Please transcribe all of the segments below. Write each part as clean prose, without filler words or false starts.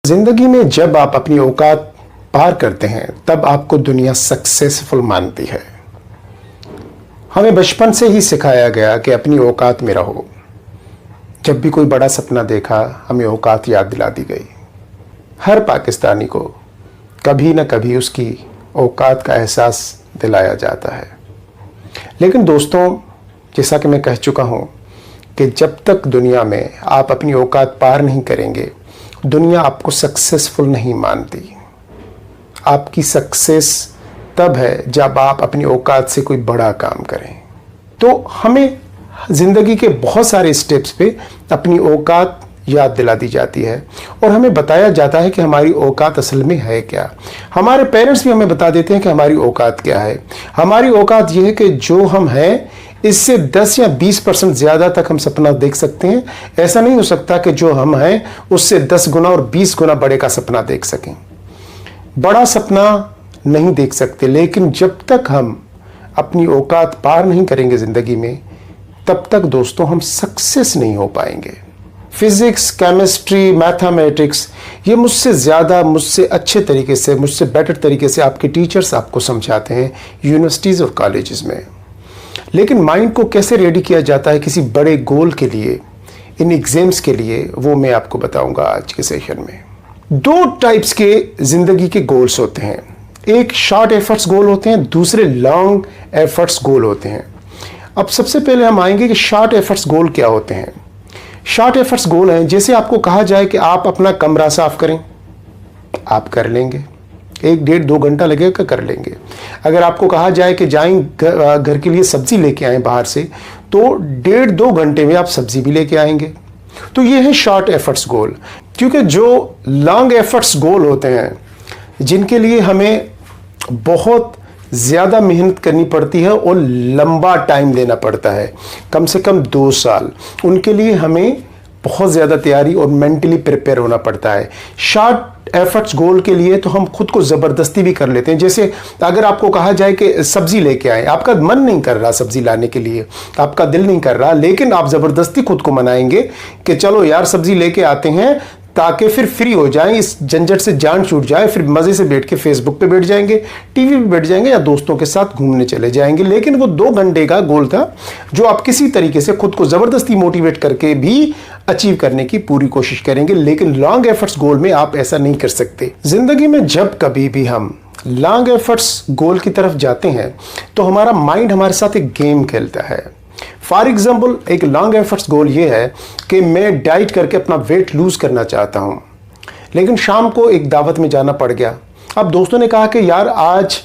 जिंदगी में जब आप अपनी औकात पार करते हैं तब आपको दुनिया सक्सेसफुल मानती है। हमें बचपन से ही सिखाया गया कि अपनी औकात में रहो। जब भी कोई बड़ा सपना देखा हमें औकात याद दिला दी गई। हर पाकिस्तानी को कभी न कभी उसकी औकात का एहसास दिलाया जाता है। लेकिन दोस्तों, जैसा कि मैं कह चुका हूँ कि जब तक दुनिया में आप अपनी औकात पार नहीं करेंगे, दुनिया आपको सक्सेसफुल नहीं मानती। आपकी सक्सेस तब है जब आप अपनी औकात से कोई बड़ा काम करें। तो हमें ज़िंदगी के बहुत सारे स्टेप्स पे अपनी औकात याद दिला दी जाती है और हमें बताया जाता है कि हमारी औकात असल में है क्या। हमारे पेरेंट्स भी हमें बता देते हैं कि हमारी औकात क्या है। हमारी औकात यह है कि जो हम हैं इससे 10 या 20% ज़्यादा तक हम सपना देख सकते हैं। ऐसा नहीं हो सकता कि जो हम हैं उससे 10 गुना और 20 गुना बड़े का सपना देख सकें। बड़ा सपना नहीं देख सकते, लेकिन जब तक हम अपनी औकात पार नहीं करेंगे ज़िंदगी में, तब तक दोस्तों हम सक्सेस नहीं हो पाएंगे। फिज़िक्स, केमिस्ट्री, मैथमेटिक्स, ये मुझसे ज़्यादा, मुझसे अच्छे तरीके से, मुझसे बेटर तरीके से आपके टीचर्स आपको समझाते हैं यूनिवर्सिटीज़ और कॉलेजेस में। लेकिन माइंड को कैसे रेडी किया जाता है किसी बड़े गोल के लिए, इन एग्ज़ाम्स के लिए, वो मैं आपको बताऊंगा आज के सेशन में। 2 टाइप्स के ज़िंदगी के गोल्स होते हैं। एक शॉर्ट एफर्ट्स गोल होते हैं, दूसरे लॉन्ग एफर्ट्स गोल होते हैं। अब सबसे पहले हम आएंगे कि शॉर्ट एफर्ट्स गोल क्या होते हैं। शॉर्ट एफर्ट्स गोल हैं, जैसे आपको कहा जाए कि आप अपना कमरा साफ करें, आप कर लेंगे। 1-1.5-2 घंटा लगेगा, कर लेंगे। अगर आपको कहा जाए कि जाएं घर के लिए सब्जी लेके आएं बाहर से, तो 1.5-2 घंटे में आप सब्जी भी लेके आएंगे। तो ये है शॉर्ट एफर्ट्स गोल। क्योंकि जो लॉन्ग एफर्ट्स गोल होते हैं, जिनके लिए हमें बहुत ज़्यादा मेहनत करनी पड़ती है और लंबा टाइम देना पड़ता है, कम से कम 2 साल, उनके लिए हमें बहुत ज़्यादा तैयारी और मेंटली प्रिपेयर होना पड़ता है। शॉर्ट एफर्ट्स गोल के लिए तो हम खुद को ज़बरदस्ती भी कर लेते हैं। जैसे अगर आपको कहा जाए कि सब्ज़ी लेके आएँ, आपका मन नहीं कर रहा सब्ज़ी लाने के लिए, आपका दिल नहीं कर रहा, लेकिन आप ज़बरदस्ती खुद को मनाएंगे कि चलो यार सब्ज़ी लेके आते हैं, ताकि फिर फ्री हो जाएं, इस झंझट से जान छूट जाए, फिर मज़े से बैठ के फेसबुक पे बैठ जाएंगे, टीवी पे बैठ जाएंगे या दोस्तों के साथ घूमने चले जाएंगे। लेकिन वो 2 घंटे का गोल था जो आप किसी तरीके से खुद को ज़बरदस्ती मोटिवेट करके भी अचीव करने की पूरी कोशिश करेंगे। लेकिन लॉन्ग एफर्ट्स गोल में आप ऐसा नहीं कर सकते। ज़िंदगी में जब कभी भी हम लॉन्ग एफर्ट्स गोल की तरफ जाते हैं तो हमारा माइंड हमारे साथ एक गेम खेलता है। फॉर एग्जाम्पल, एक लॉन्ग एफर्ट्स गोल ये है कि मैं डाइट करके अपना वेट लूज़ करना चाहता हूँ, लेकिन शाम को एक दावत में जाना पड़ गया। अब दोस्तों ने कहा कि यार आज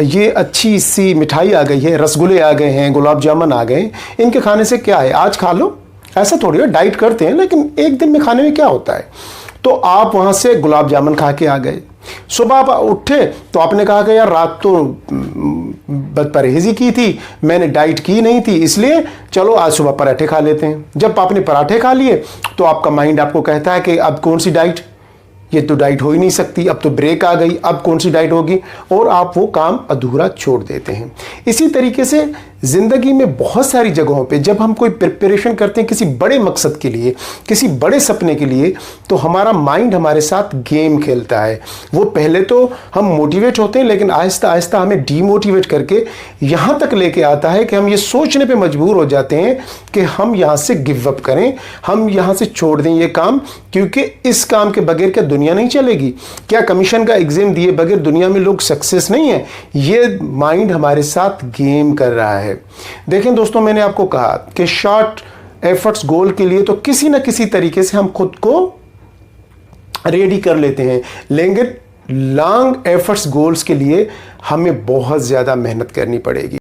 ये अच्छी सी मिठाई आ गई है, रसगुल्ले आ गए हैं, गुलाब जामुन आ गए, इनके खाने से क्या है, आज खा लो। ऐसा थोड़ी है, डाइट करते हैं लेकिन एक दिन में खाने में क्या होता है। तो आप वहाँ से गुलाब जामुन खा के आ गए। सुबह आप उठे तो आपने कहा कि यार रात तो परहेज़ी की थी, मैंने डाइट की नहीं थी, इसलिए चलो आज सुबह पराठे खा लेते हैं। जब आपने पराठे खा लिए तो आपका माइंड आपको कहता है कि अब कौन सी डाइट, ये तो डाइट हो ही नहीं सकती, अब तो ब्रेक आ गई, अब कौन सी डाइट होगी, और आप वो काम अधूरा छोड़ देते हैं। इसी तरीके से ज़िंदगी में बहुत सारी जगहों पे जब हम कोई प्रिपरेशन करते हैं किसी बड़े मकसद के लिए, किसी बड़े सपने के लिए, तो हमारा माइंड हमारे साथ गेम खेलता है। वो पहले तो हम मोटिवेट होते हैं, लेकिन आहिस्ता आहिस्ता हमें डीमोटिवेट करके यहाँ तक लेके आता है कि हम ये सोचने पे मजबूर हो जाते हैं कि हम यहाँ से गिव अप करें, हम यहाँ से छोड़ दें ये काम, क्योंकि इस काम के बगैर क्या दुनिया नहीं चलेगी। क्या कमीशन का एग्ज़ाम दिए बगैर दुनिया में लोग सक्सेस नहीं है। ये माइंड हमारे साथ गेम कर रहा है। देखें दोस्तों, मैंने आपको कहा कि शॉर्ट एफर्ट्स गोल के लिए तो किसी न किसी तरीके से हम खुद को रेडी कर लेते हैं, लेकिन लॉन्ग एफर्ट्स गोल्स के लिए हमें बहुत ज़्यादा मेहनत करनी पड़ेगी।